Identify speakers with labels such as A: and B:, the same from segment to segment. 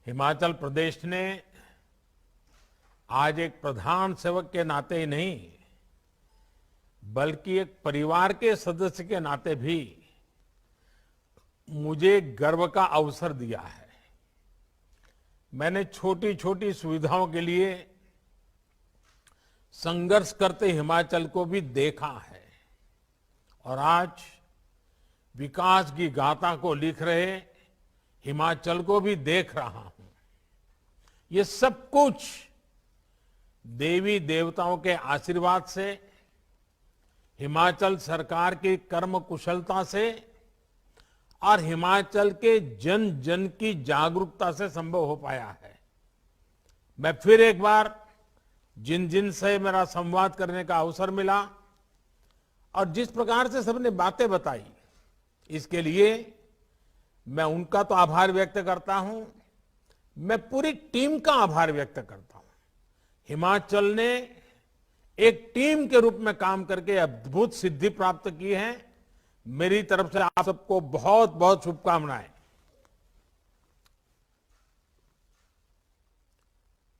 A: हिमाचल प्रदेश ने आज एक प्रधान सेवक के नाते ही नहीं बल्कि एक परिवार के सदस्य के नाते भी मुझे गर्व का अवसर दिया है। मैंने छोटी छोटी सुविधाओं के लिए संघर्ष करते हिमाचल को भी देखा है और आज विकास की गाथा को लिख रहे हिमाचल को भी देख रहा हूं। ये सब कुछ देवी देवताओं के आशीर्वाद से, हिमाचल सरकार की कर्म कुशलता से और हिमाचल के जन जन की जागरूकता से संभव हो पाया है। मैं फिर एक बार जिन जिन से मेरा संवाद करने का अवसर मिला और जिस प्रकार से सबने बातें बताई, इसके लिए मैं उनका तो आभार व्यक्त करता हूं, मैं पूरी टीम का आभार व्यक्त करता हूं। हिमाचल ने एक टीम के रूप में काम करके अद्भुत सिद्धि प्राप्त की है। मेरी तरफ से आप सबको बहुत बहुत शुभकामनाएं।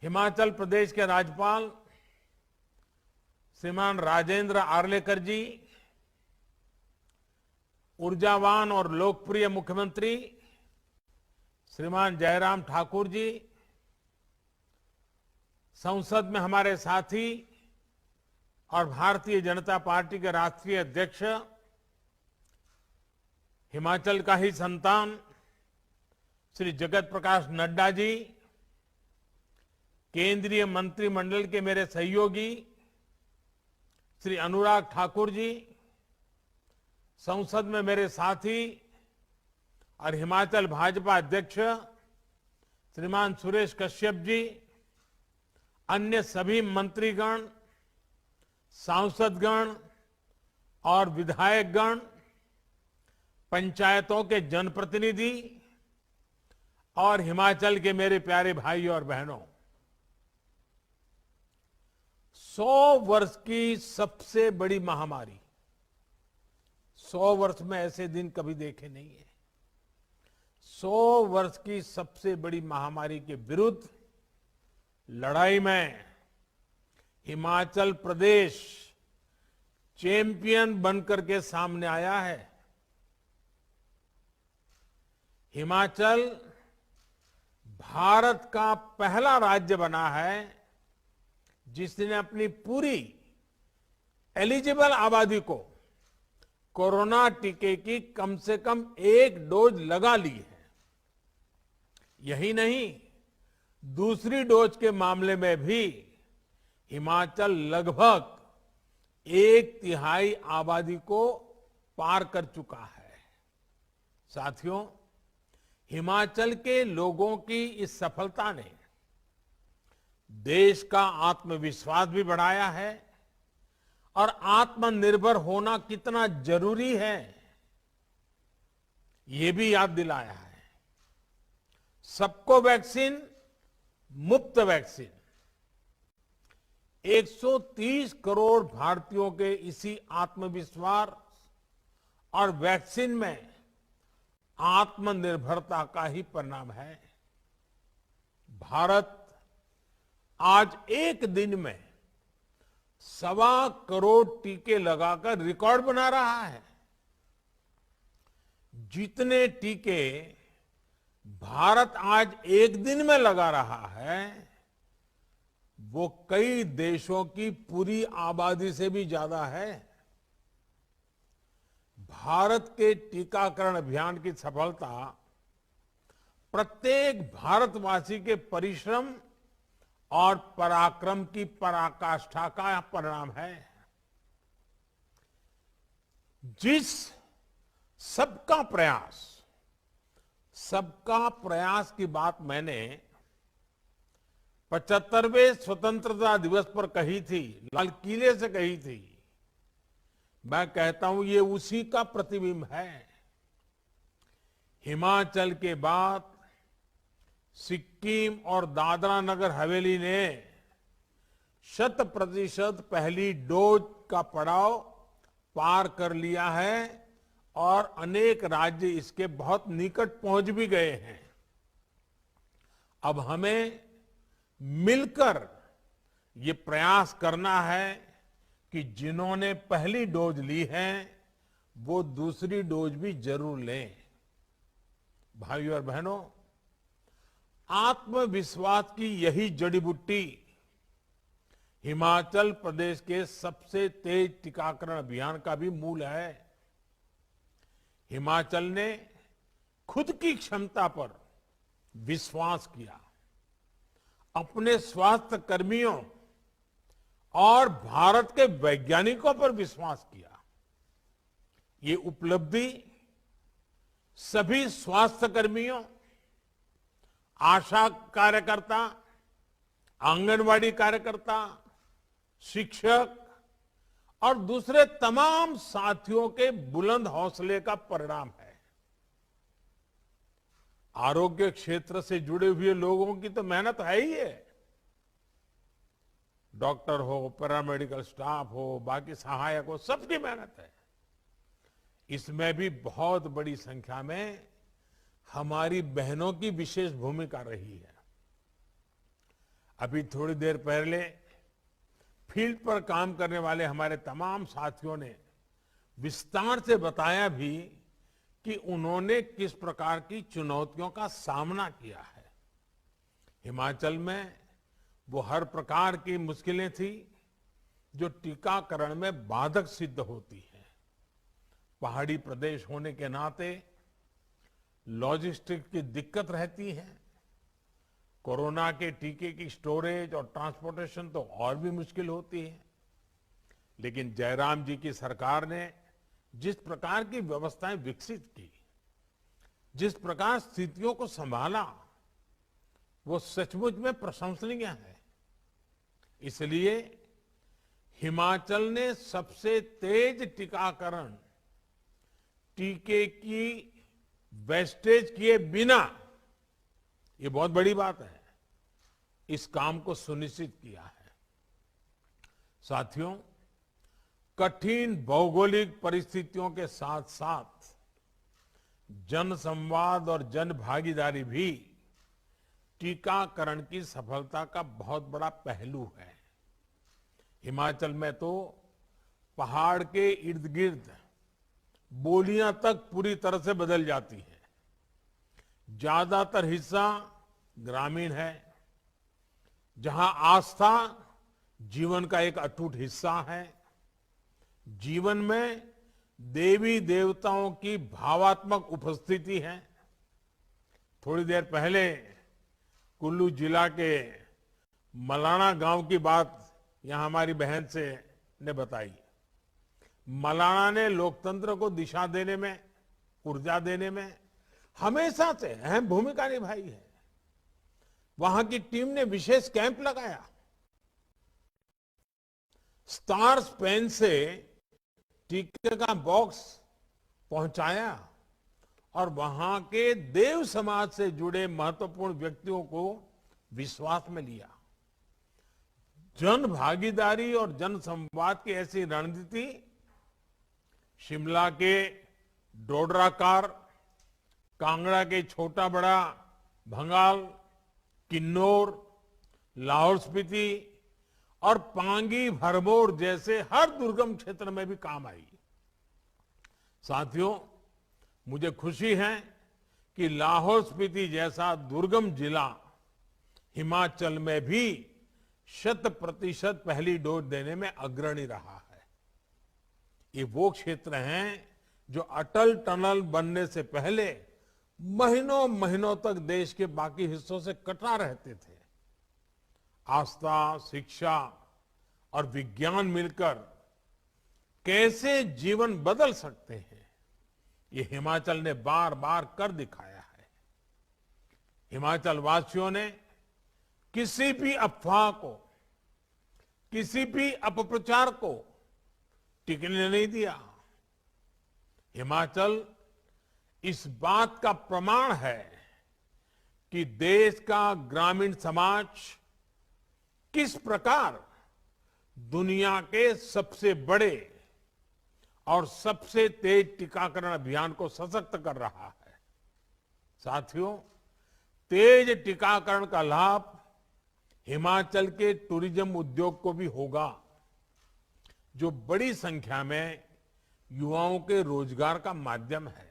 A: हिमाचल प्रदेश के राज्यपाल श्रीमान राजेंद्र आर्लेकर जी, ऊर्जावान और लोकप्रिय मुख्यमंत्री श्रीमान जयराम ठाकुर जी, संसद में हमारे साथी और भारतीय जनता पार्टी के राष्ट्रीय अध्यक्ष, हिमाचल का ही संतान श्री जगत प्रकाश नड्डा जी, केंद्रीय मंत्रिमंडल के मेरे सहयोगी श्री अनुराग ठाकुर जी, संसद में मेरे साथी और हिमाचल भाजपा अध्यक्ष श्रीमान सुरेश कश्यप जी, अन्य सभी मंत्रीगण, सांसदगण और विधायकगण, पंचायतों के जनप्रतिनिधि और हिमाचल के मेरे प्यारे भाई और बहनों, 100 वर्ष की सबसे बड़ी महामारी, 100 वर्ष में ऐसे दिन कभी देखे नहीं है। 100 वर्ष की सबसे बड़ी महामारी के विरुद्ध लड़ाई में हिमाचल प्रदेश चैंपियन बनकर के सामने आया है। हिमाचल भारत का पहला राज्य बना है जिसने अपनी पूरी एलिजिबल आबादी को कोरोना टीके की कम से कम 1 डोज लगा ली है। यही नहीं, दूसरी डोज के मामले में भी हिमाचल लगभग 1/3 आबादी को पार कर चुका है। साथियों, हिमाचल के लोगों की इस सफलता ने देश का आत्मविश्वास भी बढ़ाया है और आत्मनिर्भर होना कितना जरूरी है ये भी याद दिलाया है। सबको वैक्सीन, मुफ्त वैक्सीन, 130 करोड़ भारतीयों के इसी आत्मविश्वास और वैक्सीन में आत्मनिर्भरता का ही परिणाम है। भारत आज एक दिन में 1.25 करोड़ टीके लगाकर रिकॉर्ड बना रहा है। जितने टीके भारत आज एक दिन में लगा रहा है वो कई देशों की पूरी आबादी से भी ज्यादा है। भारत के टीकाकरण अभियान की सफलता प्रत्येक भारतवासी के परिश्रम और पराक्रम की पराकाष्ठा का परिणाम है। जिस सबका प्रयास की बात मैंने 75वें स्वतंत्रता दिवस पर कही थी, लाल किले से कही थी, मैं कहता हूं ये उसी का प्रतिबिंब है। हिमाचल के बाद सिक्किम और दादरा नगर हवेली ने 100% पहली डोज का पड़ाव पार कर लिया है और अनेक राज्य इसके बहुत निकट पहुंच भी गए हैं। अब हमें मिलकर ये प्रयास करना है कि जिन्होंने पहली डोज ली है वो दूसरी डोज भी जरूर लें। भाइयों और बहनों, आत्मविश्वास की यही जड़ी बूटी हिमाचल प्रदेश के सबसे तेज टीकाकरण अभियान का भी मूल है। हिमाचल ने खुद की क्षमता पर विश्वास किया, अपने स्वास्थ्य कर्मियों और भारत के वैज्ञानिकों पर विश्वास किया। ये उपलब्धि सभी स्वास्थ्य कर्मियों, आशा कार्यकर्ता, आंगनवाड़ी कार्यकर्ता, शिक्षक और दूसरे तमाम साथियों के बुलंद हौसले का परिणाम है। आरोग्य क्षेत्र से जुड़े हुए लोगों की तो मेहनत है ही है। डॉक्टर हो, पैरामेडिकल स्टाफ हो, बाकी सहायक हो, सबकी मेहनत है। इसमें भी बहुत बड़ी संख्या में हमारी बहनों की विशेष भूमिका रही है। अभी थोड़ी देर पहले फील्ड पर काम करने वाले हमारे तमाम साथियों ने विस्तार से बताया भी कि उन्होंने किस प्रकार की चुनौतियों का सामना किया है। हिमाचल में वो हर प्रकार की मुश्किलें थी जो टीकाकरण में बाधक सिद्ध होती हैं। पहाड़ी प्रदेश होने के नाते लॉजिस्टिक की दिक्कत रहती है। कोरोना के टीके की स्टोरेज और ट्रांसपोर्टेशन तो और भी मुश्किल होती है। लेकिन जयराम जी की सरकार ने जिस प्रकार की व्यवस्थाएं विकसित की, जिस प्रकार स्थितियों को संभाला, वो सचमुच में प्रशंसनीय है। इसलिए हिमाचल ने सबसे तेज टीकाकरण टीके की वेस्टेज किए बिना, ये बहुत बड़ी बात है, इस काम को सुनिश्चित किया है। साथियों, कठिन भौगोलिक परिस्थितियों के साथ साथ जन संवाद और जन भागीदारी भी टीकाकरण की सफलता का बहुत बड़ा पहलू है। हिमाचल में तो पहाड़ के इर्द गिर्द बोलियां तक पूरी तरह से बदल जाती है। ज्यादातर हिस्सा ग्रामीण है, जहां आस्था जीवन का एक अटूट हिस्सा है। जीवन में देवी देवताओं की भावात्मक उपस्थिति है। थोड़ी देर पहले कुल्लू जिला के मलाना गांव की बात यहां हमारी बहन से ने बताई। मलाना ने लोकतंत्र को दिशा देने में, ऊर्जा देने में हमेशा से अहम भूमिका निभाई है। वहां की टीम ने विशेष कैंप लगाया, स्टार्स पेन से टीके का बॉक्स पहुंचाया और वहां के देव समाज से जुड़े महत्वपूर्ण व्यक्तियों को विश्वास में लिया। जन भागीदारी और जन संवाद की ऐसी रणनीति शिमला के डोडराकार, कांगड़ा के छोटा बड़ा भंगाल, किन्नौर, लाहौल स्पीति और पांगी भरमौर जैसे हर दुर्गम क्षेत्र में भी काम आई। साथियों, मुझे खुशी है कि लाहौल स्पीति जैसा दुर्गम जिला हिमाचल में भी 100% पहली डोज देने में अग्रणी रहा है। ये वो क्षेत्र हैं जो अटल टनल बनने से पहले महीनों महीनों तक देश के बाकी हिस्सों से कटा रहते थे। आस्था, शिक्षा और विज्ञान मिलकर कैसे जीवन बदल सकते हैं, ये हिमाचल ने बार बार कर दिखाया है। हिमाचल वासियों ने किसी भी अफवाह को, किसी भी अपप्रचार को टिकने नहीं दिया। हिमाचल इस बात का प्रमाण है कि देश का ग्रामीण समाज किस प्रकार दुनिया के सबसे बड़े और सबसे तेज टीकाकरण अभियान को सशक्त कर रहा है। साथियों, तेज टीकाकरण का लाभ हिमाचल के टूरिज्म उद्योग को भी होगा, जो बड़ी संख्या में युवाओं के रोजगार का माध्यम है।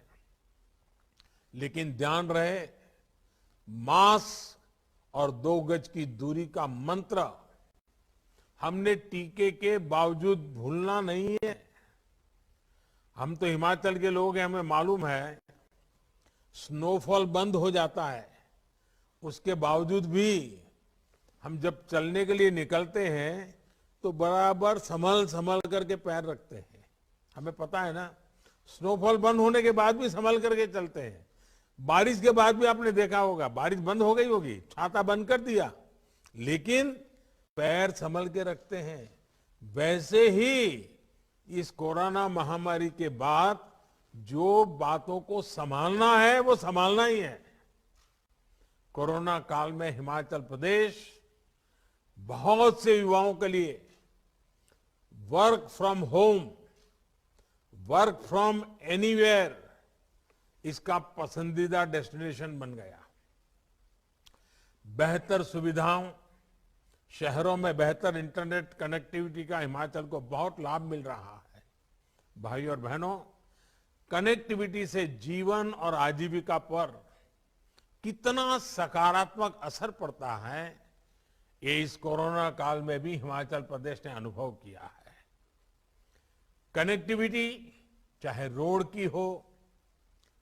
A: लेकिन ध्यान रहे, मास्क और 2 गज की दूरी का मंत्र हमने टीके के बावजूद भूलना नहीं है। हम तो हिमाचल के लोग हैं, हमें मालूम है स्नोफॉल बंद हो जाता है, उसके बावजूद भी हम जब चलने के लिए निकलते हैं तो बराबर संभल संभल करके पैर रखते हैं। हमें पता है ना, स्नोफॉल बंद होने के बाद भी संभल करके चलते हैं। बारिश के बाद भी आपने देखा होगा, बारिश बंद हो गई होगी, छाता बंद कर दिया, लेकिन पैर संभल के रखते हैं। वैसे ही इस कोरोना महामारी के बाद जो बातों को संभालना है वो संभालना ही है। कोरोना काल में हिमाचल प्रदेश बहुत से युवाओं के लिए work from home, work from anywhere इसका पसंदीदा डेस्टिनेशन बन गया। बेहतर सुविधाओं, शहरों में बेहतर इंटरनेट कनेक्टिविटी का हिमाचल को बहुत लाभ मिल रहा है। भाई और बहनों, कनेक्टिविटी से जीवन और आजीविका पर कितना सकारात्मक असर पड़ता है, ये इस कोरोना काल में भी हिमाचल प्रदेश ने अनुभव किया है। कनेक्टिविटी चाहे रोड की हो,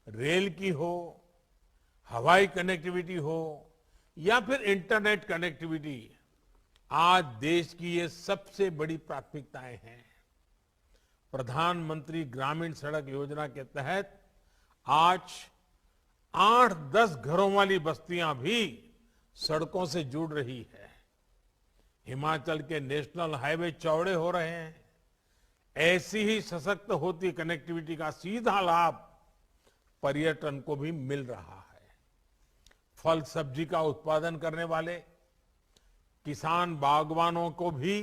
A: रेल की हो, हवाई कनेक्टिविटी हो या फिर इंटरनेट कनेक्टिविटी, आज देश की ये सबसे बड़ी प्राथमिकताएं हैं। प्रधानमंत्री ग्रामीण सड़क योजना के तहत आज 8-10 घरों वाली बस्तियां भी सड़कों से जुड़ रही है। हिमाचल के नेशनल हाईवे चौड़े हो रहे हैं। ऐसी ही सशक्त होती कनेक्टिविटी का सीधा लाभ पर्यटन को भी मिल रहा है। फल सब्जी का उत्पादन करने वाले किसान बागवानों को भी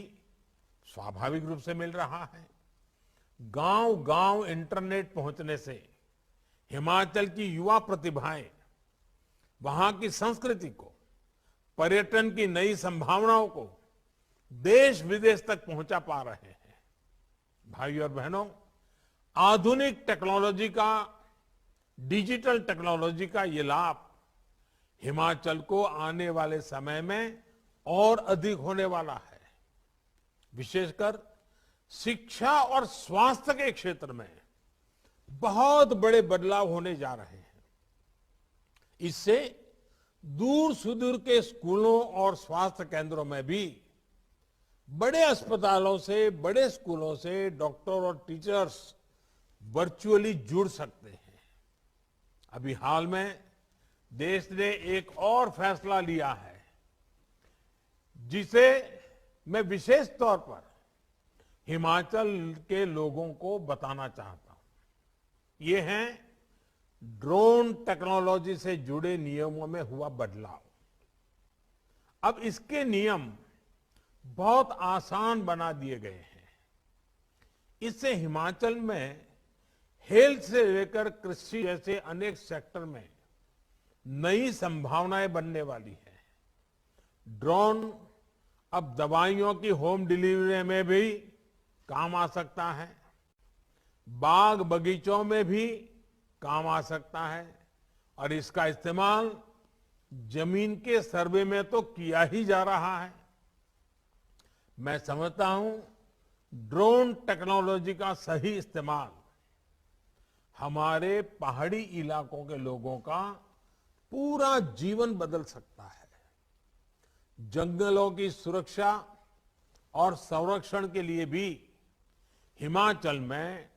A: स्वाभाविक रूप से मिल रहा है। गांव गांव इंटरनेट पहुंचने से हिमाचल की युवा प्रतिभाएं वहां की संस्कृति को, पर्यटन की नई संभावनाओं को देश विदेश तक पहुंचा पा रहे हैं। भाई और बहनों, आधुनिक टेक्नोलॉजी का, डिजिटल टेक्नोलॉजी का ये लाभ हिमाचल को आने वाले समय में और अधिक होने वाला है। विशेषकर शिक्षा और स्वास्थ्य के क्षेत्र में बहुत बड़े बदलाव होने जा रहे हैं। इससे दूर सुदूर के स्कूलों और स्वास्थ्य केंद्रों में भी बड़े अस्पतालों से, बड़े स्कूलों से डॉक्टर और टीचर्स वर्चुअली जुड़ सकते हैं। अभी हाल में देश ने एक और फैसला लिया है, जिसे मैं विशेष तौर पर हिमाचल के लोगों को बताना चाहता हूं। ये है ड्रोन टेक्नोलॉजी से जुड़े नियमों में हुआ बदलाव। अब इसके नियम बहुत आसान बना दिए गए हैं। इससे हिमाचल में हेल्थ से लेकर कृषि जैसे अनेक सेक्टर में नई संभावनाएं बनने वाली है। ड्रोन अब दवाइयों की होम डिलीवरी में भी काम आ सकता है, बाग बगीचों में भी काम आ सकता है, और इसका इस्तेमाल जमीन के सर्वे में तो किया ही जा रहा है। मैं समझता हूं ड्रोन टेक्नोलॉजी का सही इस्तेमाल हमारे पहाड़ी इलाकों के लोगों का पूरा जीवन बदल सकता है। जंगलों की सुरक्षा और संरक्षण के लिए भी हिमाचल में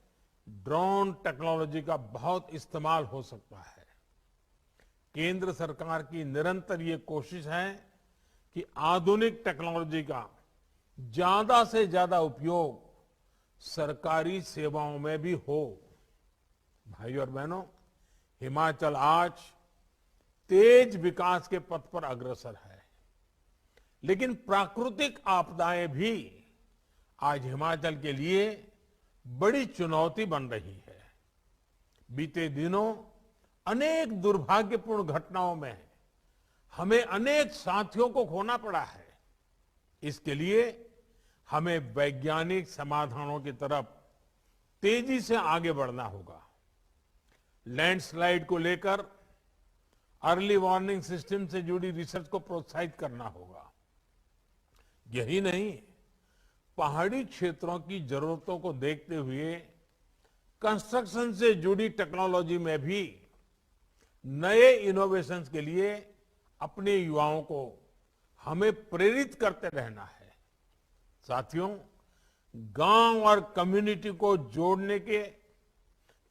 A: ड्रोन टेक्नोलॉजी का बहुत इस्तेमाल हो सकता है। केंद्र सरकार की निरंतर ये कोशिश है कि आधुनिक टेक्नोलॉजी का ज्यादा से ज्यादा उपयोग सरकारी सेवाओं में भी हो। भाई और बहनों, हिमाचल आज तेज विकास के पथ पर अग्रसर है, लेकिन प्राकृतिक आपदाएं भी आज हिमाचल के लिए बड़ी चुनौती बन रही है। बीते दिनों अनेक दुर्भाग्यपूर्ण घटनाओं में हमें अनेक साथियों को खोना पड़ा है। इसके लिए हमें वैज्ञानिक समाधानों की तरफ तेजी से आगे बढ़ना होगा। लैंडस्लाइड को लेकर अर्ली वार्निंग सिस्टम से जुड़ी रिसर्च को प्रोत्साहित करना होगा। यही नहीं, पहाड़ी क्षेत्रों की जरूरतों को देखते हुए कंस्ट्रक्शन से जुड़ी टेक्नोलॉजी में भी नए इनोवेशंस के लिए अपने युवाओं को हमें प्रेरित करते रहना है। साथियों, गांव और कम्युनिटी को जोड़ने के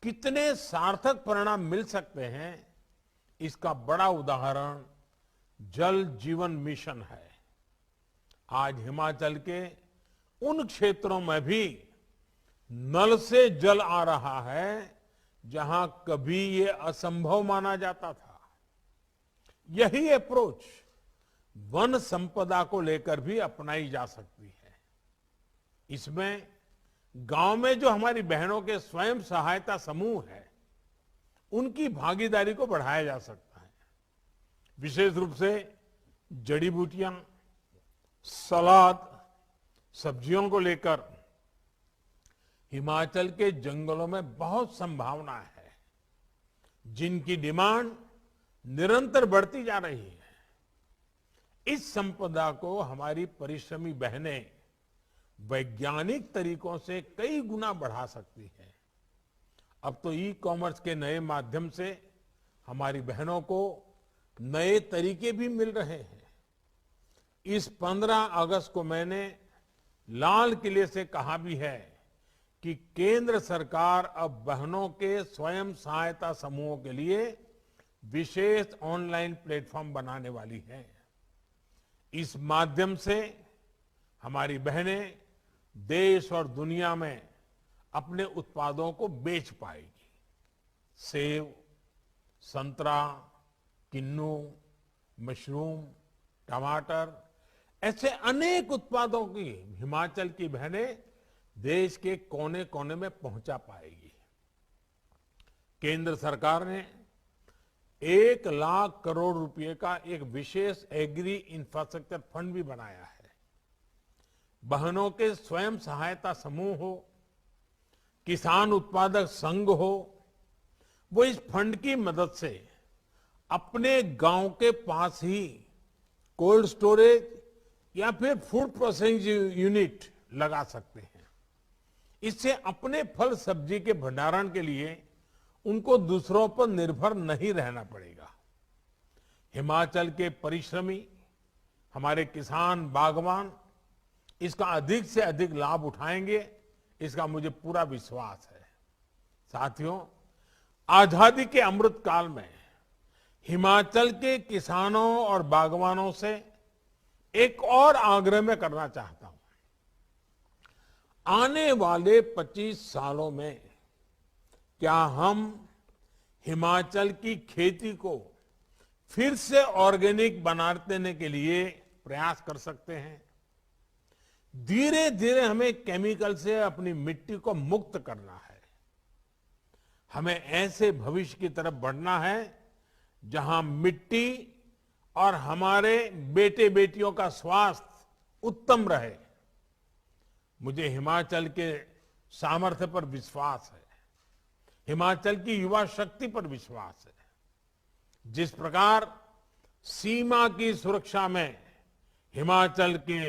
A: कितने सार्थक परिणाम मिल सकते हैं, इसका बड़ा उदाहरण जल जीवन मिशन है। आज हिमाचल के उन क्षेत्रों में भी नल से जल आ रहा है जहां कभी ये असंभव माना जाता था। यही अप्रोच वन संपदा को लेकर भी अपनाई जा सकती है। इसमें गांव में जो हमारी बहनों के स्वयं सहायता समूह है, उनकी भागीदारी को बढ़ाया जा सकता है। विशेष रूप से जड़ी बूटियां, सलाद, सब्जियों को लेकर हिमाचल के जंगलों में बहुत संभावना है, जिनकी डिमांड निरंतर बढ़ती जा रही है। इस संपदा को हमारी परिश्रमी बहनें वैज्ञानिक तरीकों से कई गुना बढ़ा सकती है। अब तो ई कॉमर्स के नए माध्यम से हमारी बहनों को नए तरीके भी मिल रहे हैं। इस 15 अगस्त को मैंने लाल किले से कहा भी है कि केंद्र सरकार अब बहनों के स्वयं सहायता समूहों के लिए विशेष ऑनलाइन प्लेटफॉर्म बनाने वाली है। इस माध्यम से हमारी बहनें देश और दुनिया में अपने उत्पादों को बेच पाएगी। सेब, संतरा, किन्नू, मशरूम, टमाटर, ऐसे अनेक उत्पादों की हिमाचल की बहनें देश के कोने कोने में पहुंचा पाएगी। केंद्र सरकार ने 1 लाख करोड़ रुपए का एक विशेष एग्री इंफ्रास्ट्रक्चर फंड भी बनाया है। बहनों के स्वयं सहायता समूह हो, किसान उत्पादक संघ हो, वो इस फंड की मदद से अपने गांव के पास ही कोल्ड स्टोरेज या फिर फूड प्रोसेसिंग यूनिट लगा सकते हैं। इससे अपने फल सब्जी के भंडारण के लिए उनको दूसरों पर निर्भर नहीं रहना पड़ेगा। हिमाचल के परिश्रमी हमारे किसान, बागवान इसका अधिक से अधिक लाभ उठाएंगे, इसका मुझे पूरा विश्वास है। साथियों, आजादी के अमृत काल में हिमाचल के किसानों और बागवानों से एक और आग्रह मैं करना चाहता हूं। आने वाले 25 सालों में क्या हम हिमाचल की खेती को फिर से ऑर्गेनिक बना देने के लिए प्रयास कर सकते हैं? धीरे धीरे हमें केमिकल से अपनी मिट्टी को मुक्त करना है। हमें ऐसे भविष्य की तरफ बढ़ना है जहां मिट्टी और हमारे बेटे बेटियों का स्वास्थ्य उत्तम रहे। मुझे हिमाचल के सामर्थ्य पर विश्वास है, हिमाचल की युवा शक्ति पर विश्वास है। जिस प्रकार सीमा की सुरक्षा में हिमाचल के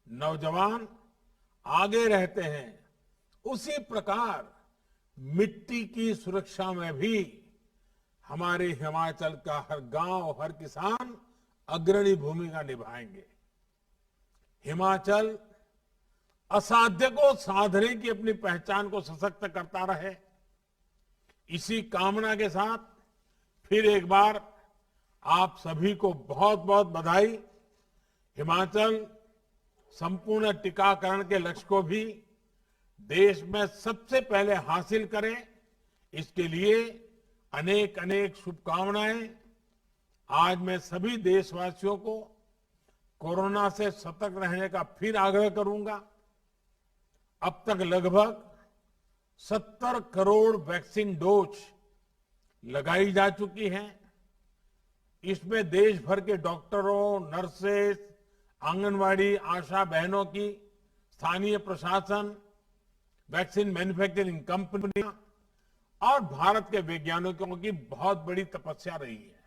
A: नौजवान आगे रहते हैं, उसी प्रकार मिट्टी की सुरक्षा में भी हमारे हिमाचल का हर गांव, हर किसान अग्रणी भूमिका निभाएंगे। हिमाचल असाध्य को साधने की अपनी पहचान को सशक्त करता रहे, इसी कामना के साथ फिर एक बार आप सभी को बहुत बहुत बधाई। हिमाचल संपूर्ण टीकाकरण के लक्ष्य को भी देश में सबसे पहले हासिल करे, इसके लिए अनेक अनेक शुभकामनाएं। आज मैं सभी देशवासियों को कोरोना से सतर्क रहने का फिर आग्रह करूंगा। अब तक लगभग 70 करोड़ वैक्सीन डोज लगाई जा चुकी हैं। इसमें देश भर के डॉक्टरों, नर्सेस, आंगनवाड़ी आशा बहनों की, स्थानीय प्रशासन, वैक्सीन मैन्युफैक्चरिंग कंपनियां और भारत के वैज्ञानिकों की बहुत बड़ी तपस्या रही है।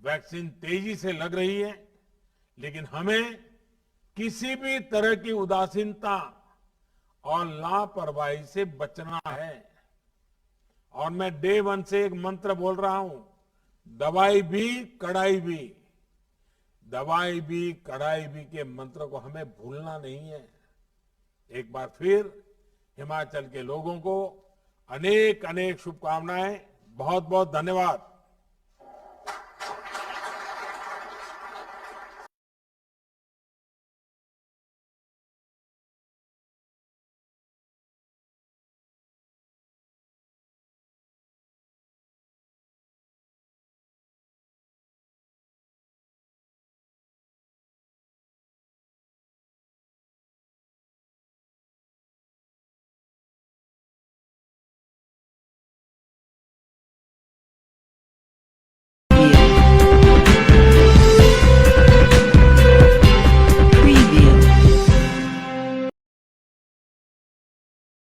A: वैक्सीन तेजी से लग रही है, लेकिन हमें किसी भी तरह की उदासीनता और लापरवाही से बचना है। और मैं डे वन से एक मंत्र बोल रहा हूं, दवाई भी कड़ाई भी, दवाई भी कड़ाई भी के मंत्र को हमें भूलना नहीं है। एक बार फिर हिमाचल के लोगों को अनेक अनेक शुभकामनाएं। बहुत बहुत धन्यवाद।